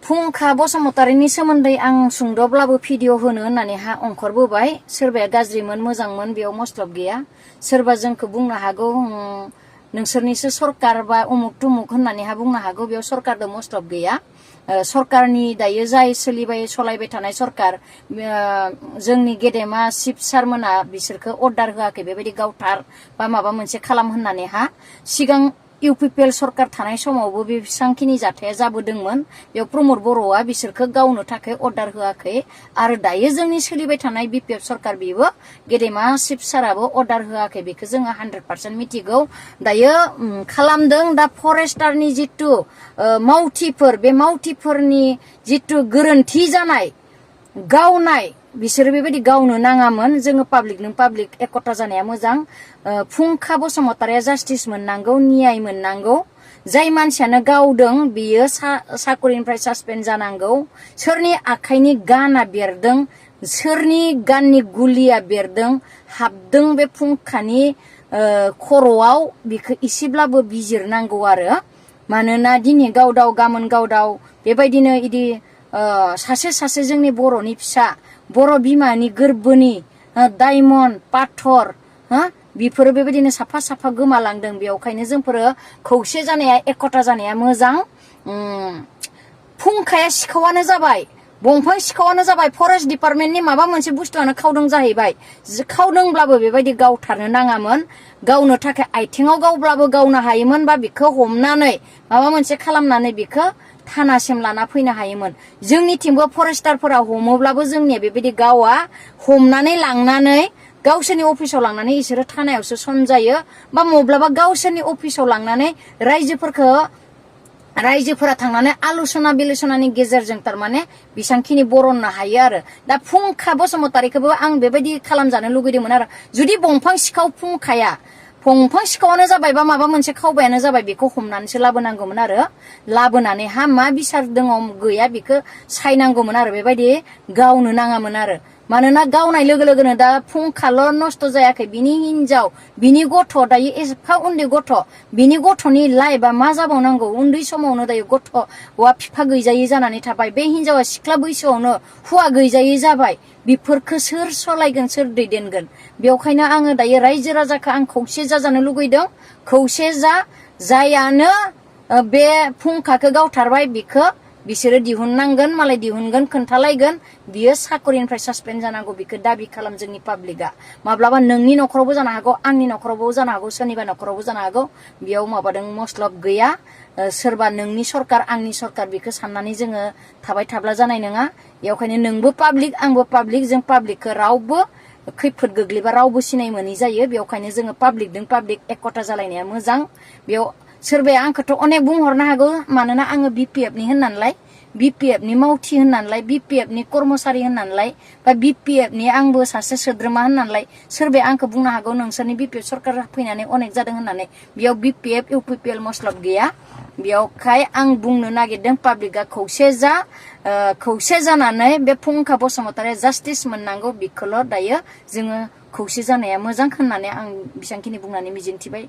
फुंखा बसुमतारीनि सोमोन्दै आं सुंद'ब्लाबो भिडिअ होनो होननानै अंखरबोबाय। सोरबाया गाज्रिमोन मोजांमोन बेयाव मस्लब गैया। सोरबा जोंखौ बुंनो हागौ नोंसोरनिसो सरकार बा उमुक तुमुक होननानै बुंनो हागौ। बेयाव सरकारदो मस्लब गैया। सरकारनि दायो जाय सोलिबाय सलायबाय थानाय सरकार जोंनि गेदेमा चिफ सारमोना बिसोरखौ अर्डार होआखै बेबायदि गावथार बा माबा मोनसे खालाम होननानै सिगां इउपिपिएल सरकार थानाय समावबो बेसेबांखिनि जाथाया जाबोदोंमोन। बेयाव प्रमद बर'आ बिसोरखौ गावनो थाखाय अर्डार होआखै आरो दायो जोंनि सोलिबाय थानाय बिपिएफ सरकार बेबो गेदेमा चिफ साराबो अर्डार होआखै। बेखौ जोङो 100% मिथिगौ। दायो खालामदों दा फरेस्टारनि जितु मावथिफोर बे मावथिफोरनि जितु गोरोन्थि जानाय गावनाय बिसोरो बेबायदि गावनो नाङामोन। जोङो पाब्लिकजों पाब्लिक एकता जानाया मोजां। फुंखा बसुमतारीया जास्टिस मोननांगौ, न्याय मोननांगौ। जाय मानसियानो गावदों बियो साकरिनिफ्राय सासपेन्ड जानांगौ। सोरनि आखाइनि गाना बेरदों, सोरनि गाननि गुलिया बेरदों हाबदों बे फुंखानि खर'आव बिखौ इसेब्लाबो बिजिरनांगौ आरो। मानोना दिनै गावदाव गाबोन गावदाव बेबायदिनो इदि सासे जोंनि बर'नि फिसा बर' बिमानि गोरबोनि डायमन्ड पाथर बेफोरो बेबायदिनो साफा साफा गोमालांदों। बेवखायनो जोंफोरो खौसे जानाया एकता जानाया मोजां। फुंखाया सिखावानो जाबाय, बंफां सिखावानो जाबाय, फरेस्ट डिपार्टमेन्टनि माबा मोनसे बुस्थुआनो खावदों जाहैबाय। खावदोंब्लाबो बेबायदि गावथारनो नाङामोन। गावनो थाखाय आथिङाव गावब्लाबो गावनो हायोमोन बा बिखौ हमनानै माबा मोनसे खालामनानै बिखौ थानासिम लाना फैनो हायोमोन। जोंनिथिंबो फरेस्टारफोरा हमोब्लाबो जोंनिया बेबायदि गावा हमनानै लांनानै गावसोरनि अफिसाव लांनानै इसोरो थानायावसो सम जायो बा मब्लाबा गावसोरनि अफिसाव लांनानै रायजोफोरा थांनानै आलुसना बिलुसनानि गेजेरजों थारमाने बेसांखिनि बरननो हायो आरो। दा फुंखा बसुमतारीखौबो आं बेबायदि खालामजानो लुगैदोंमोन आरो। जुदि बंफां सिखाव फुंखाया बंफां सिखावानो जाबाय बा माबा मोनसे खावबायानो जाबाय बेखौ हमनानैसो लाबोनांगौमोन आरो। लाबोनानै मा बिसार दङ गैया बेखौ सायनांगौमोन आरो। बेबायदि गावनो नाङामोन आरो। मानोना गावनाय लोगो लोगोनो दा फुंखाल' नस्थ' जायाखै, बिनि हिनजाव बिनि गथ' दायो एफा उन्दै गथ' बिनि गथ'नि लाइफआ मा जाबावनांगौ। उन्दै समावनो दायो गथ'आ बिफा गैजायै जानानै थाबाय। बे हिनजावा सिख्ला बैसोआवनो हौवा गैजायै जाबाय। बेफोरखौ सोर सलायगोन, सोर दैदेनगोन? बेवखायनो आङो दायो रायजो राजाखौ आं खौसे जाजानो लुगैदों। खौसे जायानो बे फुंखाखौ गावथारबाय बिखौ बिसोरो दिहुननांगोन, मालाय दिहुनगोन, खोन्थालायगोन। बियो साकरिनिफ्राय सासपेन्ड जानांगौ बिखौ दाबि खालाम जोंनि पाब्लिकआ। माब्लाबा नोंनि न'खरावबो जानो हागौ, आंनि न'खरावबो जानो हागौ, सोरनिबा न'खरावबो जानो हागौ। बेयाव माबादों मस्लब गैया। सोरबा नोंनि सरकार आंनि सरकार बेखौ साननानै जोङो थाबाय थाब्ला जानाय नङा। बेवखायनो नोंबो पाब्लिक आंबो पाब्लिक, जों पाब्लिकखौ रावबो खैफोद गोग्लैबा रावबो सिनाय मोनै जायो। बेवखायनो जोङो पाब्लिकजों पाब्लिक एकता जालायनाया मोजां। बेयाव सोरबाया आंखौथ' अनेक बुंहरनो हागौ, मानोना आङो बिपिएफनि होननानैलाय, बिपिएफनि मावथि होननानैलाय, बिपिएफनि कर्मचारि होननानैलाय बा बिपिएफनि आंबो सासे सोद्रोमा होननानैलाय सोरबाया आंखौ बुंनो हागौ नोंसोरनि बिपिएफ सरकार फैनानै अनेक जादों होननानै। बेयाव बिपिएफ इउपिपिएल मस्लब गैया। बेयावखाय आं बुंनो नागिरदों पाब्लिकआ खौसे जानानै बे फुंखा बसुमतारीया जास्टिस मोननांगौ। बेखौल' दायो जोङो खौसे जानाया मोजां होननानै आं बेसेबांखिनि बुंनानै मिजिंथिबाय।